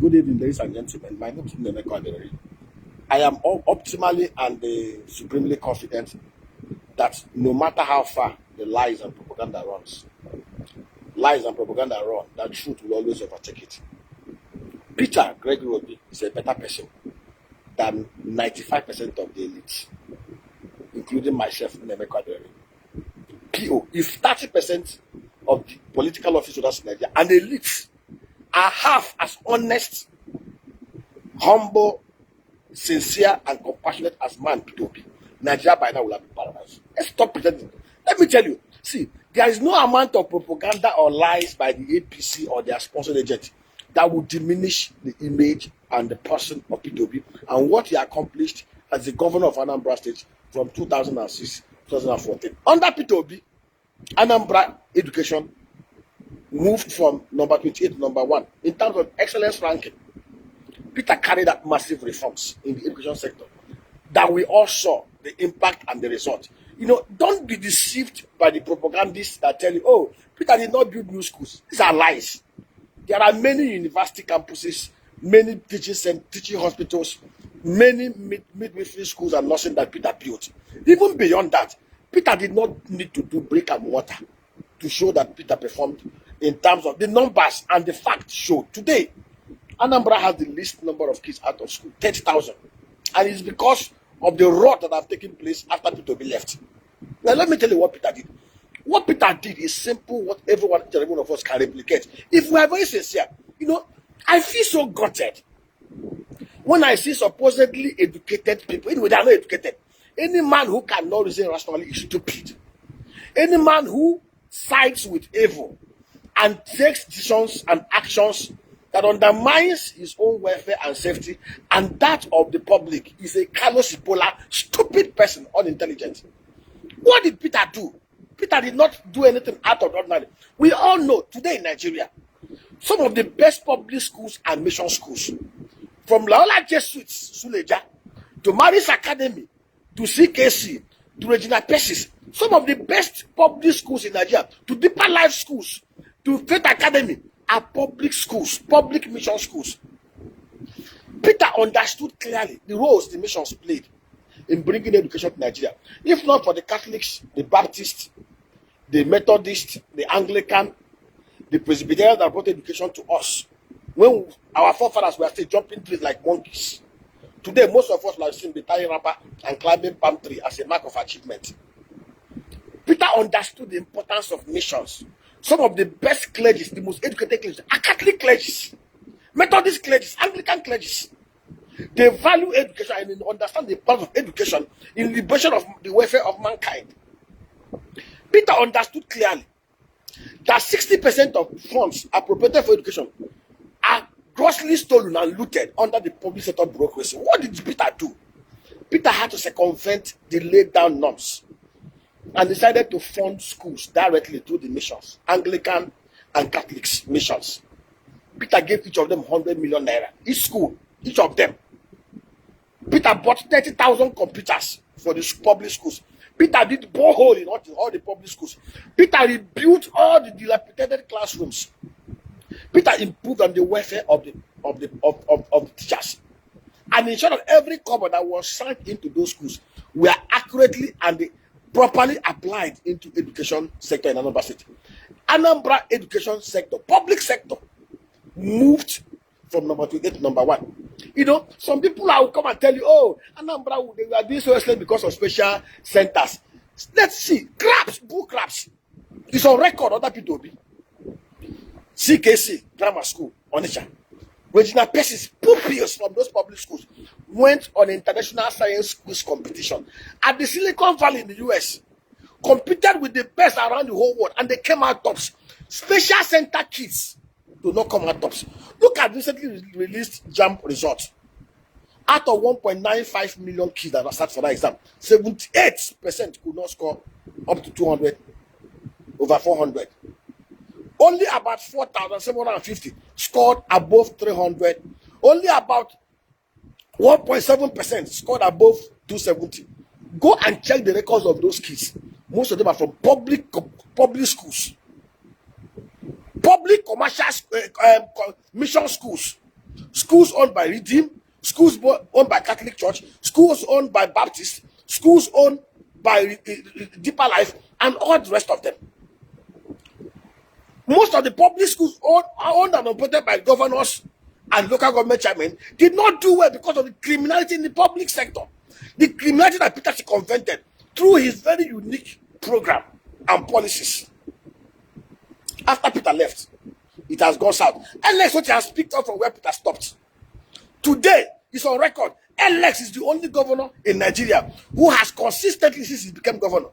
Good evening, ladies and gentlemen. My name is Nemeko. I am optimally and supremely confident that no matter how far the lies and propaganda run, that truth will always overtake it. Peter Gregory Obi is a better person than 95% of the elite, including myself, Nemeko. PO, if 30% of the political officers in Nigeria and elites are half as honest, humble, sincere, and compassionate as man P2P, Nigeria by now will have been paradise. Let's stop pretending. Let me tell you, see, there is no amount of propaganda or lies by the APC or their sponsored agent that will diminish the image and the person of P2P and what he accomplished as the governor of Anambra State from 2006 2014. Under P2P, Anambra education moved from number 28 to number 1 in terms of excellence ranking. Peter carried out massive reforms in the education sector that we all saw the impact and the result. Don't be deceived by the propagandists that tell you, oh, Peter did not build new schools. These are lies. There are many university campuses, many teaching hospitals, many midwifery schools and nursing that Peter built. Even beyond that, Peter did not need to do brick and mortar to show that Peter performed in terms of the numbers, and the facts show. Today, Anambra has the least number of kids out of school, 30,000. And it's because of the rot that have taken place after Peter left. Now, let me tell you what Peter did. What Peter did is simple, what each and every one of us can replicate. If we are very sincere, I feel so gutted when I see supposedly educated people. Anyway, they are not educated. Any man who cannot reason rationally is stupid. Any man who sides with evil and takes decisions and actions that undermines his own welfare and safety and that of the public is a callous, bipolar, stupid person, unintelligent. What did Peter do? Peter did not do anything out of the ordinary. We all know today in Nigeria, some of the best public schools and mission schools, from Laola Jesuits, Suleja, to Maris Academy, to CKC, to Regina Pesis, some of the best public schools in Nigeria, to Deeper Life schools, to Faith Academy, are public schools, public mission schools. Peter understood clearly the roles the missions played in bringing education to Nigeria. If not for the Catholics, the Baptists, the Methodists, the Anglican, the Presbyterians that brought education to us, when our forefathers were still jumping trees like monkeys. Today, most of us have seen the tying wrapper and climbing palm tree as a mark of achievement. Peter understood the importance of missions. Some of the best clergies, the most educated clergies, are Catholic clergies, Methodist clergies, Anglican clergies. They value education and understand the part of education in liberation of the welfare of mankind. Peter understood clearly that 60% of funds appropriated for education are grossly stolen and looted under the public sector bureaucracy. What did Peter do? Peter had to circumvent the laid down norms and decided to fund schools directly through the missions, Anglican and Catholic missions. Peter gave each of them 100 million naira. Each school, each of them. Peter bought 30,000 computers for the public schools. Peter did borehole in all the public schools. Peter rebuilt all the dilapidated classrooms. Peter improved on the welfare of the teachers, and ensured that every cover that was sunk into those schools were accurately and properly applied into education sector in Anambra State. Anambra education sector, public sector, moved from number 28 to number 1. Some people will come and tell you, oh, Anambra, they are doing so excellent because of special centers. Let's see. Bull crabs. It's on record, other people. CKC, grammar school, Onitsha. Regina Pesis, pupils from those public schools went on international science quiz competition at the Silicon Valley in the US, competed with the best around the whole world, and they came out tops. Special center kids do not come out tops. Look at recently released JAMB results. Out of 1.95 million kids that sat for that exam, 78% could not score up to 200, over 400. Only about 4,750 scored above 300. Only about 1.7% scored above 270. Go and check the records of those kids. Most of them are from public schools, public commercial mission schools. schools owned by Redeem, schools owned by Catholic Church, schools owned by Baptist, schools owned by Deeper Life, and all the rest of them. Most of the public schools owned and operated by governors and local government chairmen did not do well because of the criminality in the public sector. The criminality that Peter circumvented through his very unique program and policies. After Peter left, it has gone south. Alex what has picked up from where Peter stopped. Today, it's on record. Alex is the only governor in Nigeria who has consistently, since he became governor,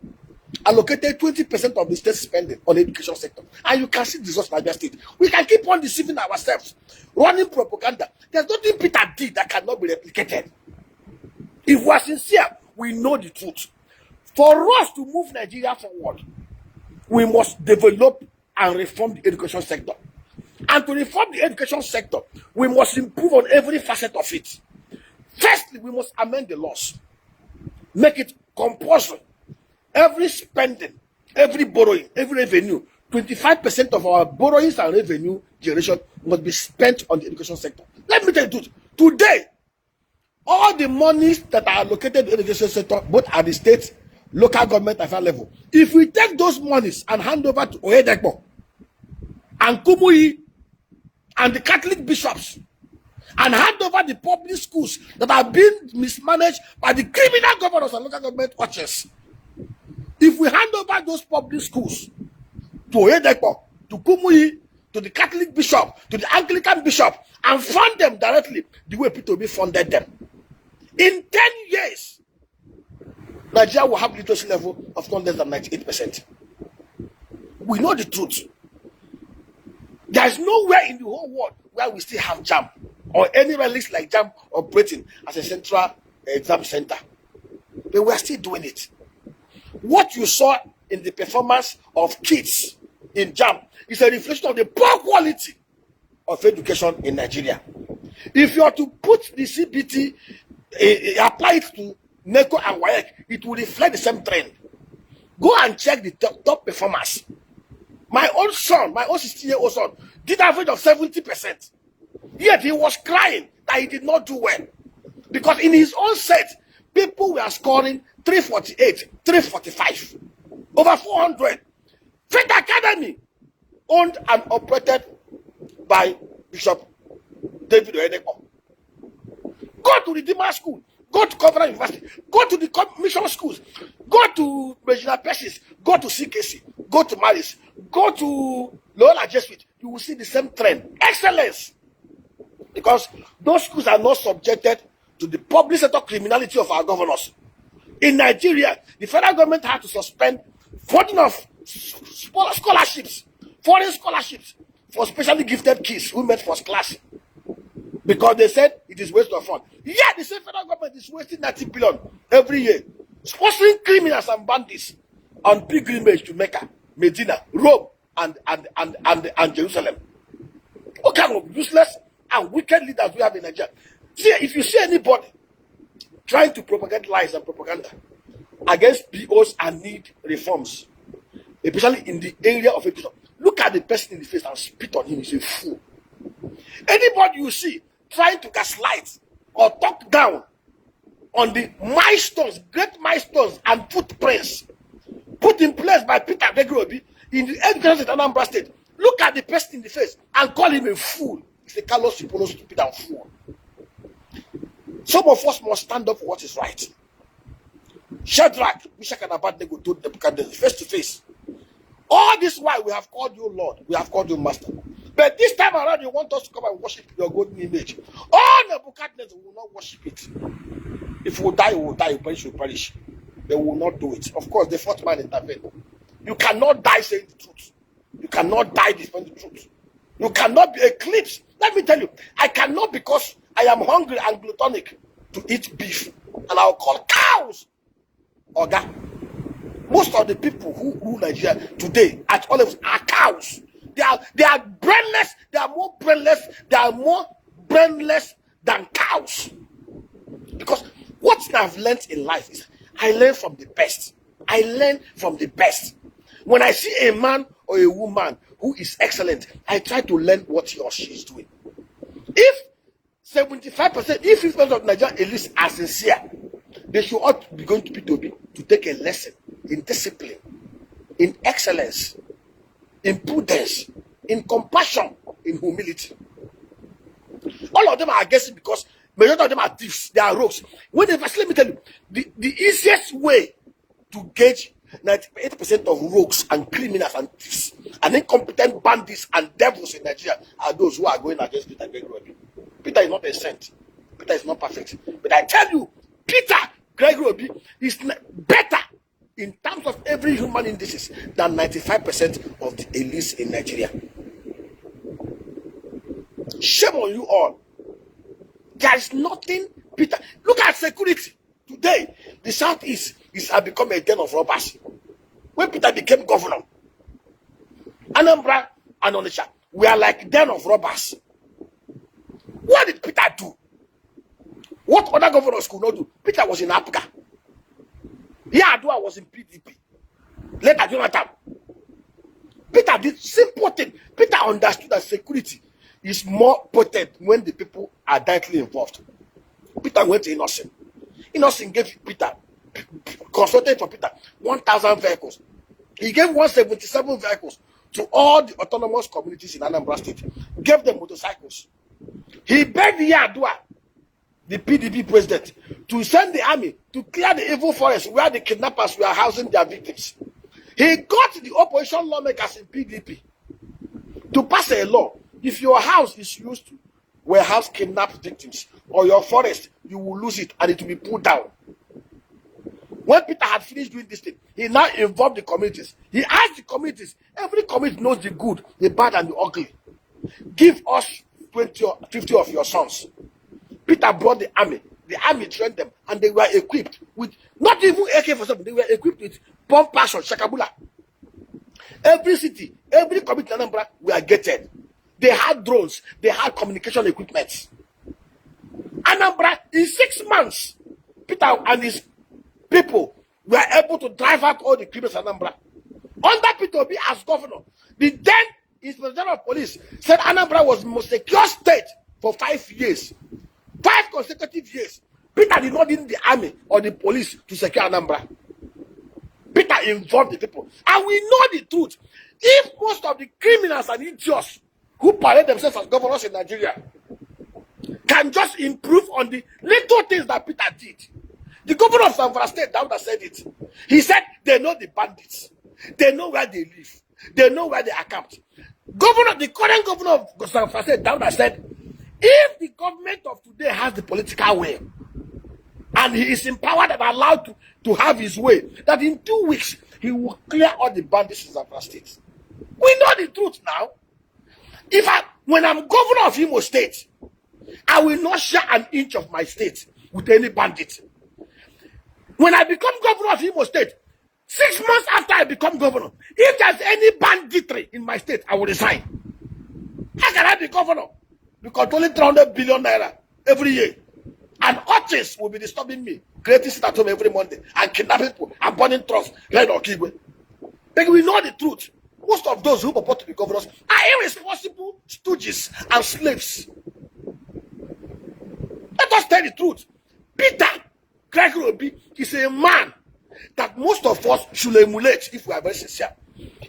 allocated 20% of the state spending on the education sector. And you can see the results in Nigeria State. We can keep on deceiving ourselves, running propaganda. There's nothing Peter did that cannot be replicated. If we are sincere, we know the truth. For us to move Nigeria forward, we must develop and reform the education sector. And to reform the education sector, we must improve on every facet of it. Firstly, we must amend the laws. Make it compulsory. Every spending, every borrowing, every revenue, 25% of our borrowings and revenue generation must be spent on the education sector. Let me tell you the truth. Today, all the monies that are allocated in the education sector, both at the state, local government, and federal level, if we take those monies and hand over to Oyedepo and Kumuyi and the Catholic bishops, and hand over the public schools that are being mismanaged by the criminal governors and local government watchers, if we hand over those public schools to Oyedepo, to Kumuyi, to the Catholic bishop, to the Anglican bishop, and fund them directly the way Peter Obi funded them, in 10 years, Nigeria will have literacy level of not less than 98%. We know the truth. There is nowhere in the whole world where we still have JAMB or any relics like JAMB operating as a central exam center. But we are still doing it. What you saw in the performance of kids in JAMB is a reflection of the poor quality of education in Nigeria. If you are to put the CBT, apply it to NECO and WAEC, it will reflect the same trend. Go and check the top performers. My own son, my own 16-year-old son, did an average of 70%. Yet he was crying that he did not do well. Because in his own set, people were scoring 348, 345, over 400. Faith Academy, owned and operated by Bishop David Oyedepo. Go to Redeemer School, go to Covenant University, go to the mission schools, go to Regina Pessis, go to CKC, go to Maris, go to Loyola Jesuit. You will see the same trend. Excellence. Because those schools are not subjected to the public sector criminality of our governors. In Nigeria, the federal government had to suspend funding of scholarships, foreign scholarships, for specially gifted kids who met first class. Because they said it is waste of funds. Yeah, the same federal government is wasting 90 billion every year, sponsoring criminals and bandits on pilgrimage to Mecca, Medina, Rome, and Jerusalem. What kind of useless and wicked leaders we have in Nigeria? See, if you see anybody trying to propagate lies and propaganda against POs and need reforms, especially in the area of education, look at the person in the face and spit on him. He's a fool. Anybody you see trying to gaslight or talk down on the milestones, great milestones and footprints put in place by Peter Obi in the education state of Anambra State, look at the person in the face and call him a fool. It's a callous, stupid, and fool. Some of us must stand up for what is right. Shadrach, Meshach, and Abednego told Nebuchadnezzar face to face, all this while we have called you Lord, we have called you Master. But this time around, you want us to come and worship your golden image. All Nebuchadnezzar will not worship it. If we die, we will die. If we perish, we will perish. They will not do it. Of course, the fourth man intervened. You cannot die saying the truth. You cannot die displaying the truth. You cannot be eclipsed. Let me tell you, I cannot, because I am hungry and gluttonic, to eat beef. And I'll call cows Oga. Most of the people who rule Nigeria today at all levels are cows. They are brainless. They are more brainless. They are more brainless than cows. Because what I've learned in life is I learn from the best. I learn from the best. When I see a man or a woman who is excellent, I try to learn what he or she is doing. If 75%, if 50% of Nigerian elites are sincere, they should all be going to P2B to take a lesson in discipline, in excellence, in prudence, in compassion, in humility. All of them are against it because majority of them are thieves, they are rogues. When they let me tell you, the easiest way to gauge 98% of rogues and criminals and thieves and incompetent bandits and devils in Nigeria are those who are going against Peter Gregory. Peter is not a saint. Peter is not perfect. But I tell you, Peter Gregory is better in terms of every human indices than 95% of the elites in Nigeria. Shame on you all. There is nothing, Peter. Look at security. Today, the Southeast has become a den of robbers. When Peter became governor, Anambra and Onitsha were like den of robbers. What did Peter do? What other governors could not do? Peter was in APGA. Yar'Adua was in PDP. Later, Jonathan. Peter did simple thing. Peter understood that security is more potent when the people are directly involved. Peter went to Innocent. Innocent gave Peter, consulted for Peter, 1,000 vehicles. He gave 177 vehicles to all the autonomous communities in Anambra State. Gave them motorcycles. He begged Yar'Adua, the PDP president, to send the army to clear the evil forest where the kidnappers were housing their victims. He got the opposition lawmakers in PDP to pass a law. If your house is used to warehouse kidnapped victims or your forest, you will lose it and it will be pulled down. When Peter had finished doing this thing, he now involved the communities. He asked the communities, every community knows the good, the bad, and the ugly. Give us 20 or 50 of your sons. Peter brought the army. The army trained them, and they were equipped with not even AK-47. They were equipped with bomb passion, shakabula. Every city, every community in Anambra were gated. They had drones. They had communication equipment. Anambra, in 6 months, Peter and his people were able to drive out all the criminals in Anambra. Under Peter Obi as governor, the then Inspector General of Police said Anambra was the most secure state for 5 years. 5 consecutive years. Peter did not need the army or the police to secure Anambra. Peter involved the people. And we know the truth. If most of the criminals and idiots who parade themselves as governors in Nigeria can just improve on the little things that Peter did. The governor of Zamfara State, Dauda, said it. He said they know the bandits. They know where they live. They know where they are camped. The current governor of Zamfara State, Dauda, said, if the government of today has the political will, and he is empowered and allowed to have his way, that in 2 weeks, he will clear all the bandits in Zamfara State. We know the truth now. When I'm governor of Imo State, I will not share an inch of my state with any bandit. When I become governor of Imo State, 6 months after I become governor, if there's any banditry in my state, I will resign. How can I be governor? Because only 300 billion naira every year. And artists will be disturbing me, creating sit at home every Monday, and kidnapping people, and burning trucks, like Okigwe. But we know the truth. Most of those who purport to be governors are irresponsible stooges and slaves. Let us tell the truth. Peter Gregory is a man that most of us should emulate if we are very sincere.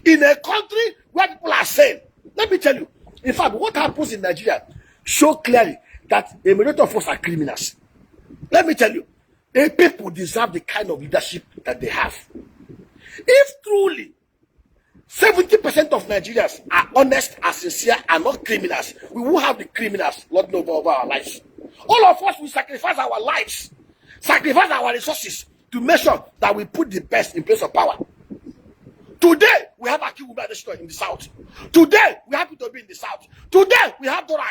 In a country where people are saying, let me tell you, in fact, what happens in Nigeria show clearly that a majority of us are criminals. Let me tell you, the people deserve the kind of leadership that they have. If truly 70% of Nigerians are honest and sincere and not criminals, we will have the criminals Lord knows over our lives. All of us will sacrifice our lives, sacrifice our resources to make sure that we put the best in place of power. Today, we have Aki Wubadeshito in the south. Today, we have P2B in the south. Today, we have Dora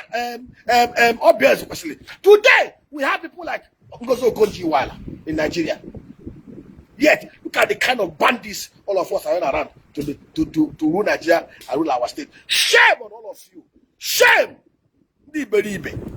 OBS especially. Today, we have people like Ngozo Okonjo-Iweala in Nigeria. Yet, look at the kind of bandits all of us are around to rule Nigeria and rule our state. Shame on all of you. Shame! Liberibe.